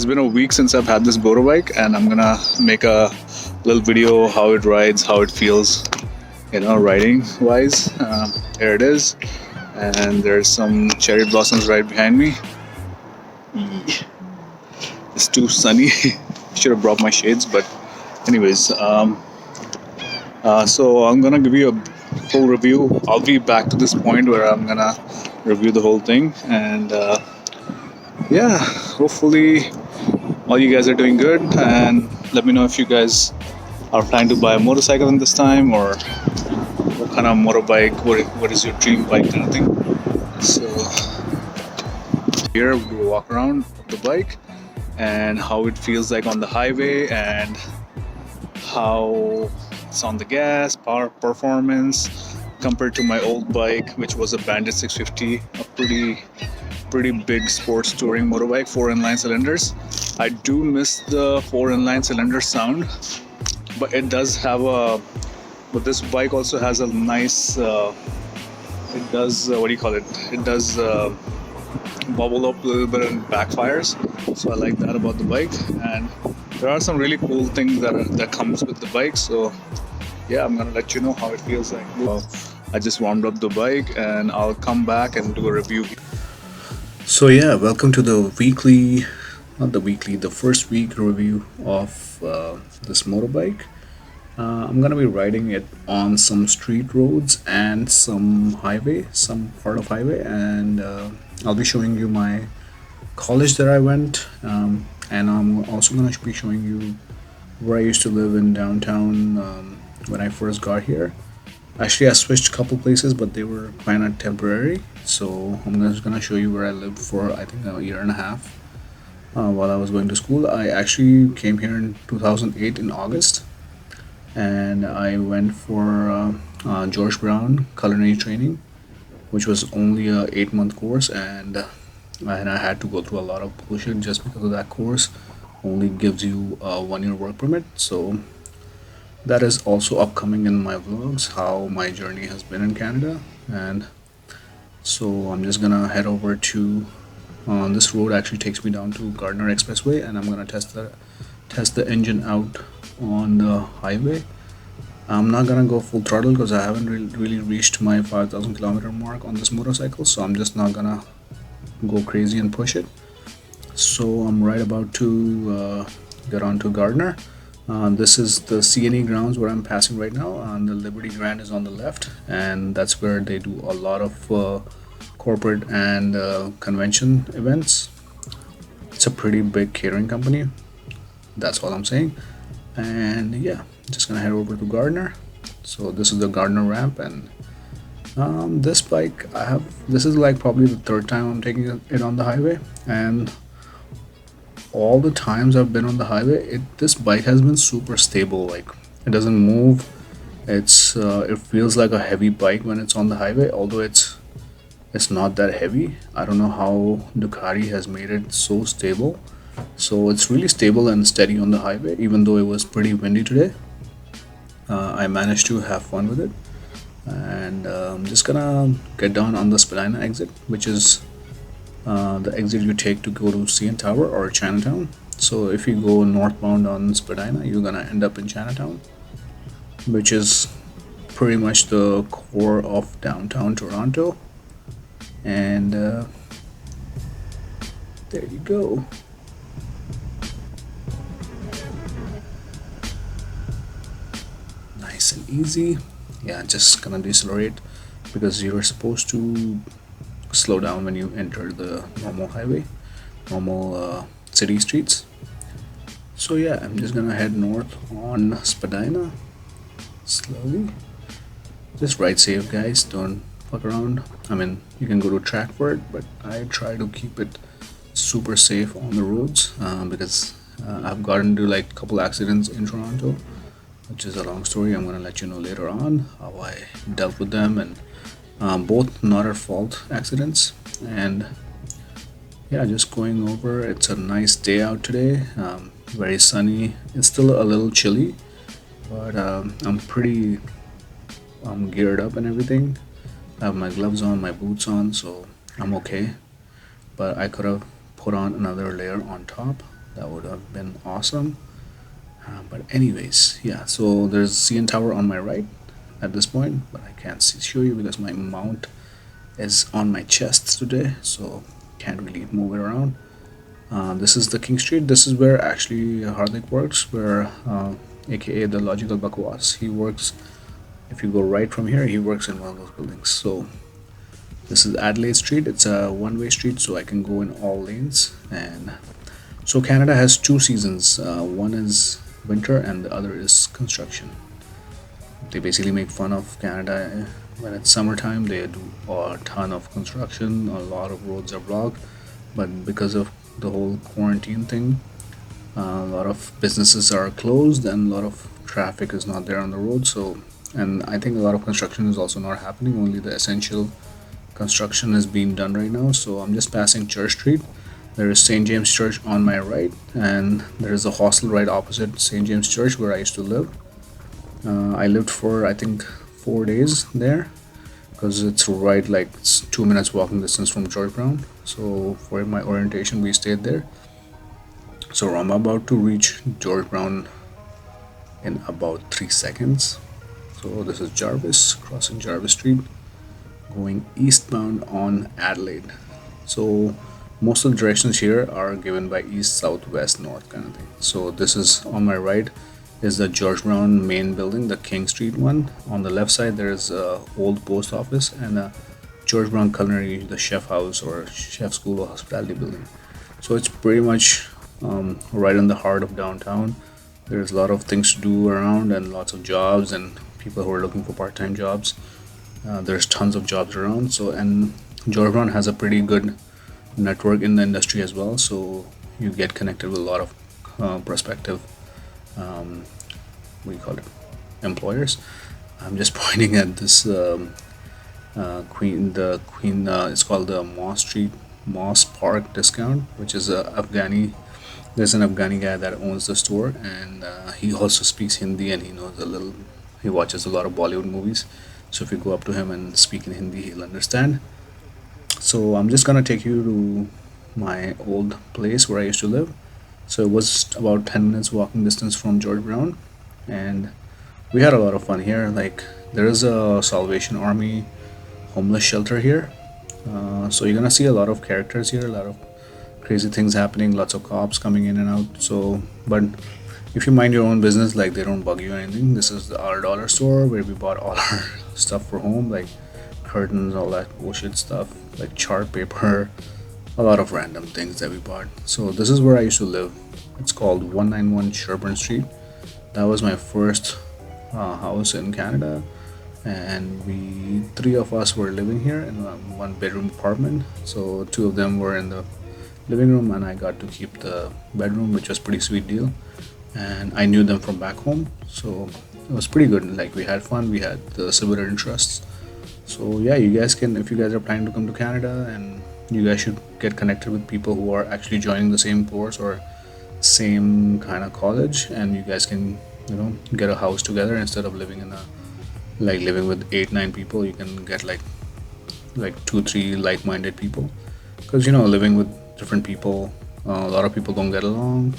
It's been a week since I've had this motorbike, and I'm gonna make a little video how it rides, how it feels, riding wise. Here it is, and there's some cherry blossoms right behind me. It's too sunny. Should have brought my shades, but anyways, so I'm gonna give you a full review. I'll be back to this point where I'm gonna review the whole thing, and yeah, hopefully all you guys are doing good. And let me know if you guys are planning to buy a motorcycle in this time, or what kind of motorbike, what is your dream bike kind of thing. So here we'll walk around the bike and how it feels like on the highway, and how it's on the gas, power performance compared to my old bike, which was a Bandit 650, a pretty big sports touring motorbike, 4 inline cylinders. I do miss the 4 inline cylinder sound, but it does have but this bike also has a nice it does it does bubble up a little bit and backfires, so I like that about the bike. And there are some really cool things that comes with the bike. So yeah, I'm gonna let you know how it feels like. Well, I just warmed up the bike, and I'll come back and do a review. So yeah, welcome to the first week review of this motorbike. I'm gonna be riding it on some street roads and some part of highway, and I'll be showing you my college that I went, and I'm also gonna be showing you where I used to live in downtown when I first got here. Actually, I switched a couple places, but they were kind of temporary. So I'm just gonna show you where I lived for, I think, a year and a half while I was going to school. I actually came here in 2008 in August, and I went for George Brown culinary training, which was only a 8-month course, and I had to go through a lot of bullshit just because of that course. Only gives you a 1-year work permit. So that is also upcoming in my vlogs, how my journey has been in Canada. And so I'm just gonna head over to this road actually takes me down to Gardner Expressway, and I'm gonna test the engine out on the highway. I'm not gonna go full throttle because I haven't really reached my 5,000 kilometer mark on this motorcycle, so I'm just not gonna go crazy and push it. So I'm right about to get on to Gardner. This is the CNE grounds where I'm passing right now, and the Liberty Grand is on the left, and that's where they do a lot of corporate and convention events. It's a pretty big catering company, that's all I'm saying. And yeah, just gonna head over to Gardner. So this is the Gardner ramp, and this bike this is like probably the third time I'm taking it on the highway, and all the times I've been on the highway, this bike has been super stable. Like, it doesn't move. It feels like a heavy bike when it's on the highway, although it's not that heavy. I don't know how Ducati has made it so stable. So it's really stable and steady on the highway, even though it was pretty windy today. I managed to have fun with it, and I'm just gonna get down on the Spadina exit, which is the exit you take to go to CN Tower or Chinatown. So if you go northbound on Spadina, you're gonna end up in Chinatown, which is pretty much the core of downtown Toronto. And there you go. Nice and easy. Yeah, just gonna decelerate because you're supposed to slow down when you enter the normal city streets. So yeah, I'm just gonna head north on Spadina slowly. Just ride safe, guys, don't fuck around. I mean, you can go to track for it, but I try to keep it super safe on the roads because I've gotten into like a couple accidents in Toronto, which is a long story. I'm gonna let you know later on how I dealt with them, and both not at fault accidents. And yeah, just going over. It's a nice day out today, very sunny. It's still a little chilly, but I'm geared up and everything. I have my gloves on, my boots on, so I'm okay. But I could have put on another layer on top, That would have been awesome. But anyways, yeah. So there's CN Tower on my right at this point, but I can't show you because my mount is on my chest today, so can't really move it around. This is the King Street. This is where actually Hardik works, where aka the Logical Bakwas. He works. If you go right from here, he works in one of those buildings. So this is Adelaide Street. It's a one-way street, so I can go in all lanes. And so Canada has two seasons. One is winter, and the other is construction. They basically make fun of Canada when it's summertime. They do a ton of construction. A lot of roads are blocked, but because of the whole quarantine thing, a lot of businesses are closed and a lot of traffic is not there on the road. So, and I think a lot of construction is also not happening. Only the essential construction is being done right now. So I'm just passing Church Street. There is St. James Church on my right, and there is a hostel right opposite St. James Church where I used to live. I lived for I think 4 days there because it's right like it's 2 minutes walking distance from George Brown. So for my orientation, we stayed there. So I'm about to reach George Brown in about 3 seconds. So this is Jarvis, crossing Jarvis Street, going eastbound on Adelaide. So most of the directions here are given by east, south, west, north kind of thing. So this is on my right is the George Brown main building, the King Street one. On the left side, there is a old post office and a George Brown Culinary, the chef house or chef school or hospitality building. So it's pretty much right in the heart of downtown. There's a lot of things to do around and lots of jobs and people who are looking for part-time jobs. There's tons of jobs around. So and George Brown has a pretty good network in the industry as well. So you get connected with a lot of prospective um, what do you call it, employers. I'm just pointing at this Queen. It's called the Moss Park discount, which is a Afghani. There's an Afghani guy that owns the store, and he also speaks Hindi, and he knows a little. He watches a lot of Bollywood movies. So if you go up to him and speak in Hindi, he'll understand. So I'm just gonna take you to my old place where I used to live. So it was about 10 minutes walking distance from George Brown, and we had a lot of fun here. Like there is a Salvation Army homeless shelter here. So you're gonna see a lot of characters here, a lot of crazy things happening, lots of cops coming in and out. So, but if you mind your own business, like they don't bug you or anything. This is our dollar store where we bought all our stuff for home, like curtains, all that bullshit stuff, like chart paper, a lot of random things that we bought. So this is where I used to live. It's called 191 Sherburne Street. That was my first house in Canada, and we three of us were living here in a one bedroom apartment. So two of them were in the living room, and I got to keep the bedroom, which was pretty sweet deal. And I knew them from back home, so it was pretty good. Like we had fun, we had the similar interests. So yeah, you guys can, if you guys are planning to come to Canada, and you guys should get connected with people who are actually joining the same course or same kind of college, and you guys can, get a house together instead of living in a like living with 8 9 people. You can get like 2 3 like-minded people, because living with different people, a lot of people don't get along.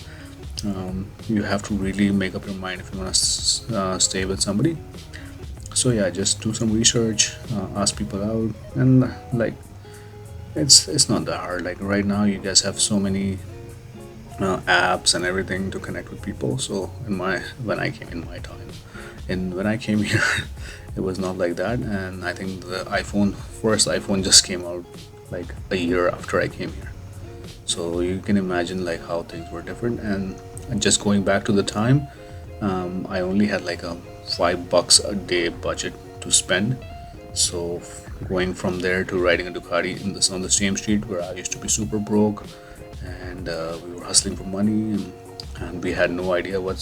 You have to really make up your mind if you want to stay with somebody. So yeah, just do some research, ask people out, and like it's not that hard. Like right now, you guys have so many apps and everything to connect with people. So when I came in my time, and when I came here, it was not like that. And I think the first iPhone just came out like a year after I came here. So you can imagine like how things were different. And just going back to the time, I only had like a $5 a day budget to spend. So going from there to riding a Ducati on the same street where I used to be super broke, and we were hustling for money, and we had no idea what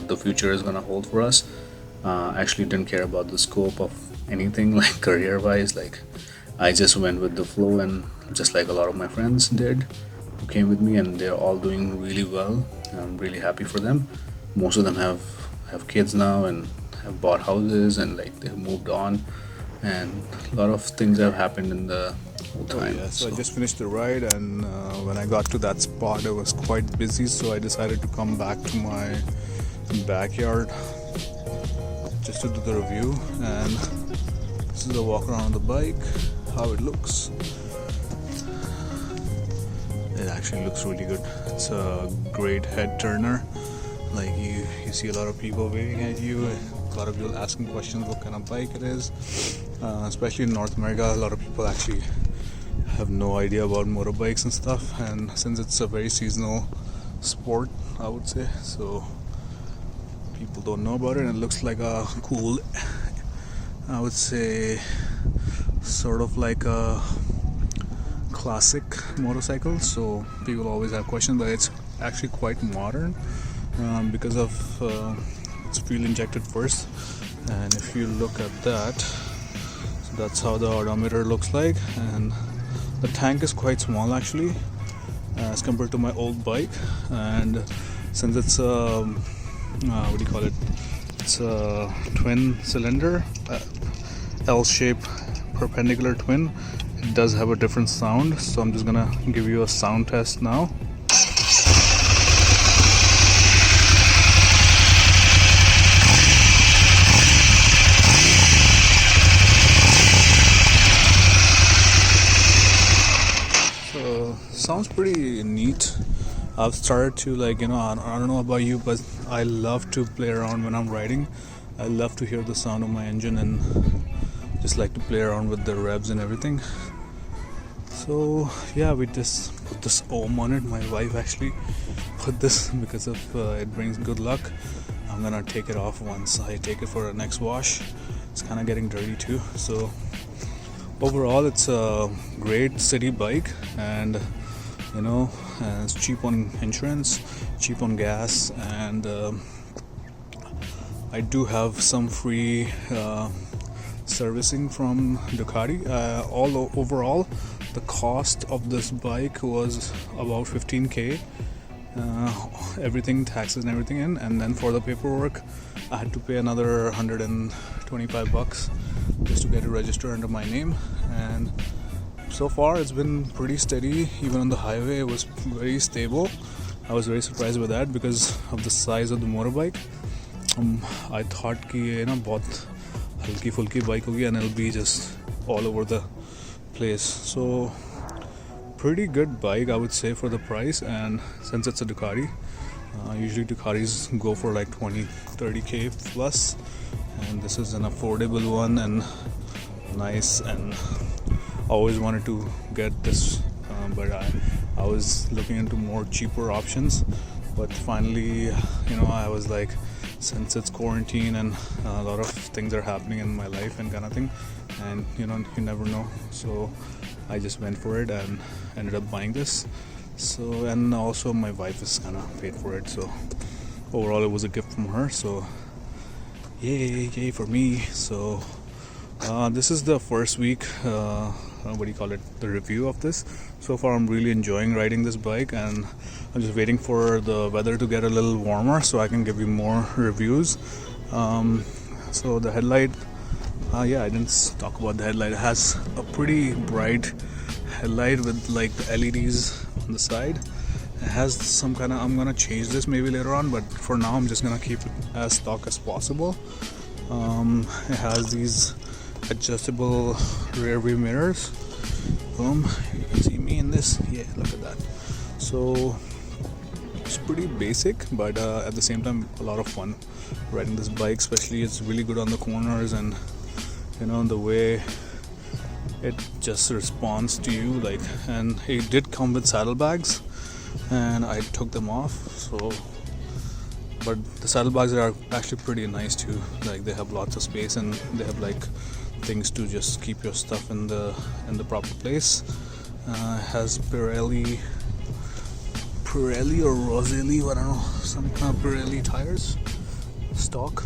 the future is gonna hold for us. Actually, didn't care about the scope of anything like career wise. Like I just went with the flow, and just like a lot of my friends did, who came with me, and they're all doing really well. I'm really happy for them. Most of them have kids now and have bought houses, and like they've moved on, and a lot of things have happened in the whole Oh time. yeah, so I just finished the ride, and when I got to that spot, it was quite busy, so I decided to come back to my backyard just to do the review. And this is a walk around the bike, how it looks. It actually looks really good. It's a great head turner. Like you see a lot of people waving at you, a lot of people asking questions what kind of bike it is. Especially in North America, a lot of people actually have no idea about motorbikes and stuff, and since it's a very seasonal sport, I would say, so people don't know about it. And it looks like a cool, I would say, sort of like a classic motorcycle, so people always have questions, but it's actually quite modern because of it's fuel injected first. And if you look at that, so that's how the odometer looks like, and the tank is quite small actually as compared to my old bike. And since it's what do you call it, it's a twin cylinder, L-shaped perpendicular twin, it does have a different sound, so I'm just gonna give you a sound test now. So sounds pretty neat. I've started to, like, I don't know about you, but I love to play around when I'm riding. I love to hear the sound of my engine and just like to play around with the revs and everything. So yeah, we just put this ohm on it. My wife actually put this because of it brings good luck. I'm gonna take it off once I take it for a next wash. It's kind of getting dirty too. So overall, it's a great city bike, and it's cheap on insurance, cheap on gas, and I do have some free servicing from Ducati. Overall, the cost of this bike was about 15k, everything, taxes and everything in, and then for the paperwork I had to pay another 125 bucks just to get it registered under my name. And so far it's been pretty steady. Even on the highway it was very stable. I was very surprised with that because of the size of the motorbike. I thought कि ये ना बहुत हल्की फुल्की bike होगी and it'll be just all over the place. So pretty good bike, I would say, for the price. And since it's a Ducati, usually Ducatis go for like 20-30k plus, and this is an affordable one and nice. And I always wanted to get this, but I was looking into more cheaper options, but finally I was like, since it's quarantine and a lot of things are happening in my life and kind of thing, and you never know, so I just went for it and ended up buying this. So, and also my wife is kind of paid for it, so overall it was a gift from her, so yay for me. So this is the first week, the review of this. So far I'm really enjoying riding this bike, and I'm just waiting for the weather to get a little warmer so I can give you more reviews. So the headlight, I didn't talk about the headlight. It has a pretty bright headlight with like the LEDs on the side. It has some kind of, I'm gonna change this maybe later on, but for now I'm just gonna keep it as stock as possible. It has these adjustable rear view mirrors. Boom, you can see me in this. Yeah, look at that. So it's pretty basic, but at the same time a lot of fun riding this bike. Especially it's really good on the corners, and the way it just responds to you, like. And it did come with saddlebags, and I took them off, so but the saddlebags are actually pretty nice too. Like, they have lots of space, and they have like things to just keep your stuff in the proper place. It has Pirelli or Roselli, I don't know, some kind of Pirelli tires stock.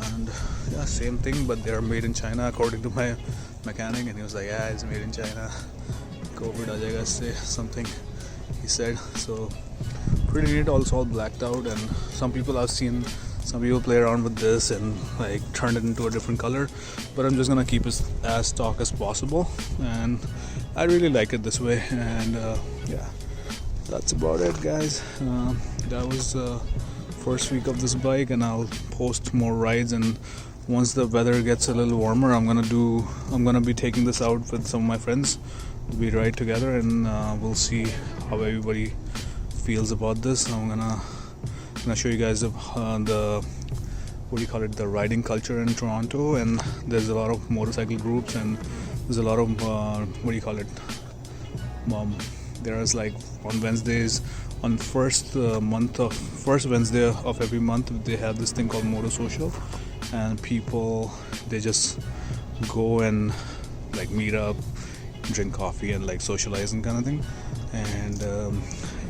And yeah, same thing, but they are made in China according to my mechanic, and he was like, yeah, it's made in China, COVID aa jayega isse, something he said. So pretty neat. Also all blacked out, and some people I've seen, Some people play around with this and like turn it into a different color, but I'm just gonna keep it as stock as possible, and I really like it this way. And yeah, that's about it, guys. That was first week of this bike, and I'll post more rides. And once the weather gets a little warmer, I'm gonna be taking this out with some of my friends. We ride together, and we'll see how everybody feels about this. I'm gonna show you guys the what do you call it, the riding culture in Toronto. And there's a lot of motorcycle groups, and there's a lot of what do you call it, there's like on Wednesdays, on first Wednesday of every month, they have this thing called motor social, and people, they just go and like meet up, drink coffee, and like socialize and kind of thing. And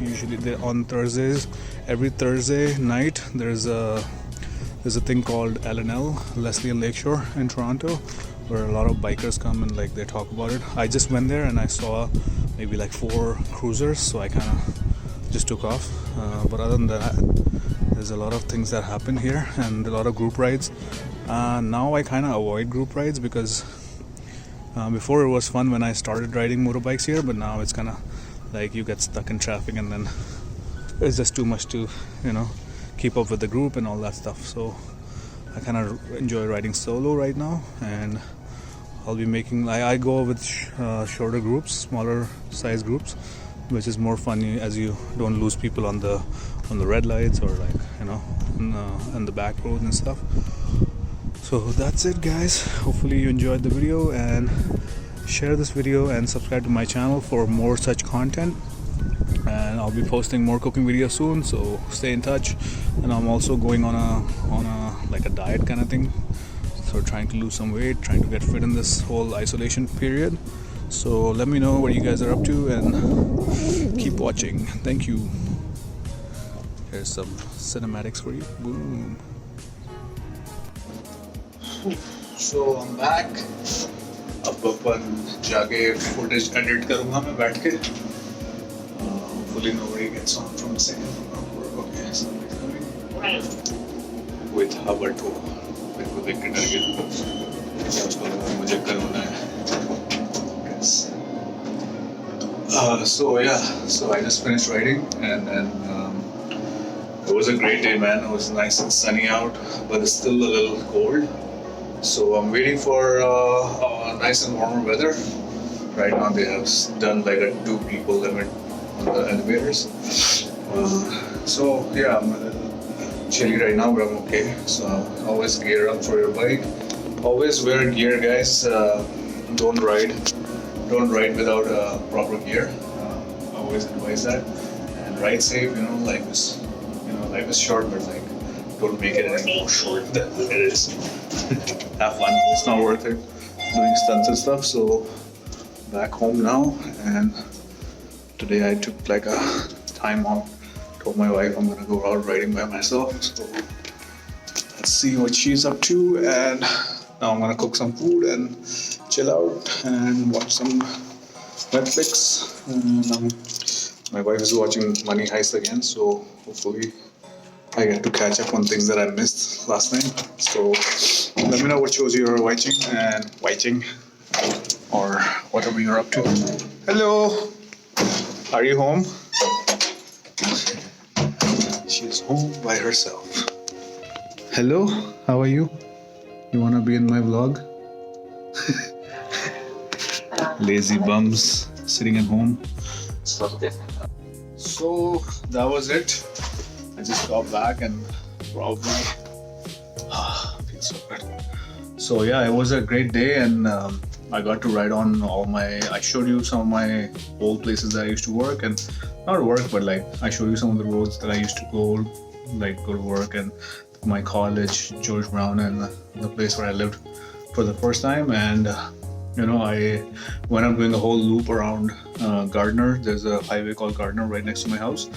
usually on Thursdays, every Thursday night, there's a thing called LNL, Leslie and Lakeshore in Toronto, where a lot of bikers come and like they talk about it. I just went there and I saw maybe like 4 cruisers, so I kind of just took off. But other than that, there's a lot of things that happen here, and a lot of group rides. Now I kind of avoid group rides because before it was fun when I started riding motorbikes here, but now it's kind of like you get stuck in traffic, and then it's just too much to, keep up with the group and all that stuff. So I kind of enjoy riding solo right now, and I'll be making, I go with shorter groups, smaller size groups, which is more funny as you don't lose people on the red lights, or like on the back roads and stuff. So that's it, guys. Hopefully you enjoyed the video, and share this video and subscribe to my channel for more such content. And I'll be posting more cooking videos soon, so stay in touch. And I'm also going on a like a diet kind of thing, so trying to lose some weight, trying to get fit in this whole isolation period. So let me know what you guys are up to, and keep watching. Thank you. Here's some cinematics for you. Boom. So I'm back. अब अपन जाके footage edit करूँगा मैं बैठ के. Hopefully nobody gets on from the second floor. Okay, somebody's coming. With Haberto. मेरे को देख के डर गया. उसको लगा मुझे करना है. So yeah, so I just finished writing, and then it was a great day, man. It was nice and sunny out, but it's still a little cold. So I'm waiting for nice and warmer weather. Right now they have done like a 2 people limit on the elevators. So yeah, I'm a little chilly right now, but I'm okay. So always gear up for your bike. Always wear gear, guys. Don't ride without proper gear. I always advise that. And ride safe. Life is short, but like, don't make it any more short than it is. Have fun. It's not worth it doing stunts and stuff. So back home now, and today I took like a time off. Told my wife I'm gonna go out riding by myself. So let's see what she's up to. And now I'm gonna cook some food and chill out and watch some Netflix. And my wife is watching Money Heist again, so hopefully I get to catch up on things that I missed last night. So let me know what shows you're watching or whatever you're up to. Hello, are you home? She's home by herself. Hello, how are you? You wanna be in my vlog? Lazy bums sitting at home. So that was it. I just got back and probably feels so good. So yeah, it was a great day, and I got to ride on I showed you some of my old places that I used to work, and not work, but like I showed you some of the roads that I used to go to work, and my college, George Brown, and the place where I lived for the first time. And I went up doing a whole loop around Gardner. There's a highway called Gardner right next to my house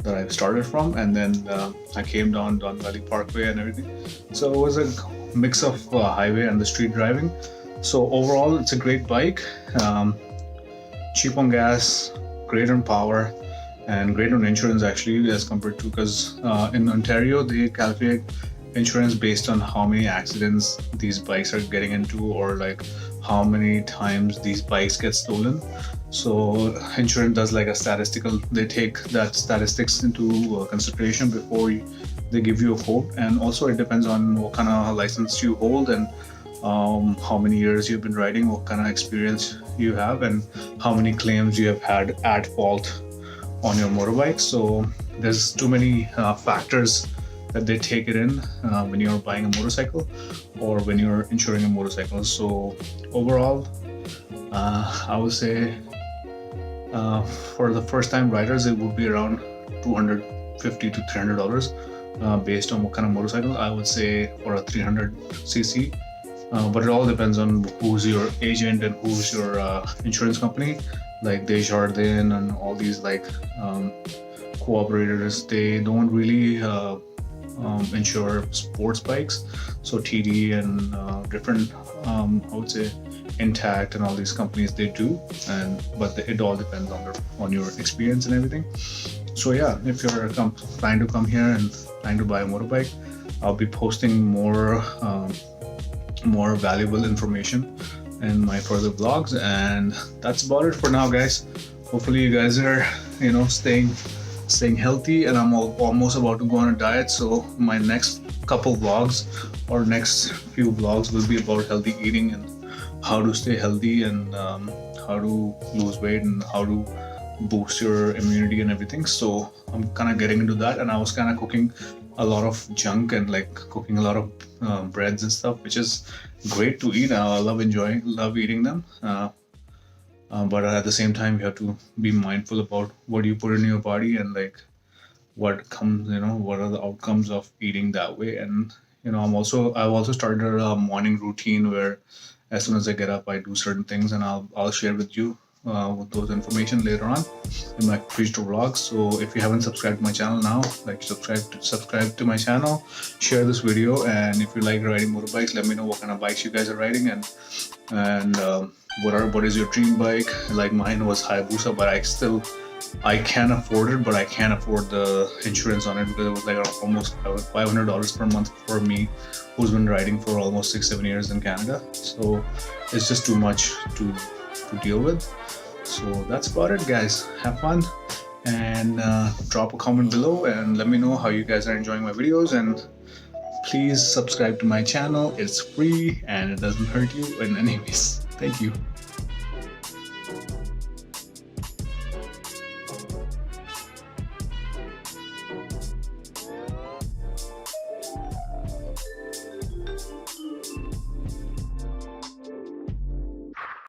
that I started from, and then I came down Don Valley Parkway and everything. So it was a mix of highway and the street driving. So overall, it's a great bike. Cheap on gas, great on power, and great on insurance actually, as compared to, because in Ontario they calculate insurance based on how many accidents these bikes are getting into, or like how many times these bikes get stolen. So insurance does like a statistical, they take that statistics into consideration before they give you a quote. And also it depends on what kind of license you hold, and how many years you've been riding, what kind of experience you have, and how many claims you have had at fault on your motorbike. So there's too many factors that they take it in when you're buying a motorcycle or when you're insuring a motorcycle. So overall, I would say for the first time riders, it would be around $250 to $300 based on what kind of motorcycle. I would say for a 300cc. But it all depends on who's your agent and who's your insurance company, like Desjardins and all these like cooperators. They don't really insure sports bikes, so TD and different, I would say Intact and all these companies, they do. And but it all depends on your experience and everything. So yeah, if you're trying to come here and trying to buy a motorbike, I'll be posting more valuable information in my further vlogs. And that's about it for now, guys. Hopefully you guys are staying healthy, and I'm almost about to go on a diet, so my next couple vlogs or next few vlogs will be about healthy eating and how to stay healthy, and how to lose weight, and how to boost your immunity and everything. So I'm kind of getting into that, and I was kind of cooking a lot of junk and like cooking a lot of breads and stuff, which is great to eat. I love eating them. But at the same time, you have to be mindful about what you put in your body, and like what comes, what are the outcomes of eating that way. And I've also started a morning routine where as soon as I get up, I do certain things, and I'll share with you with those information later on in my future vlogs. So if you haven't subscribed to my channel now, like subscribe to my channel, share this video, and if you like riding motorbikes, let me know what kind of bikes you guys are riding, and what is your dream bike. Like mine was Hayabusa, but I can afford it, but I can't afford the insurance on it because it was like almost $500 per month for me, who's been riding for almost 6-7 years in Canada. So it's just too much to deal with. So that's about it, guys. Have fun, and drop a comment below and let me know how you guys are enjoying my videos. And please subscribe to my channel. It's free and it doesn't hurt you in any ways. Thank you.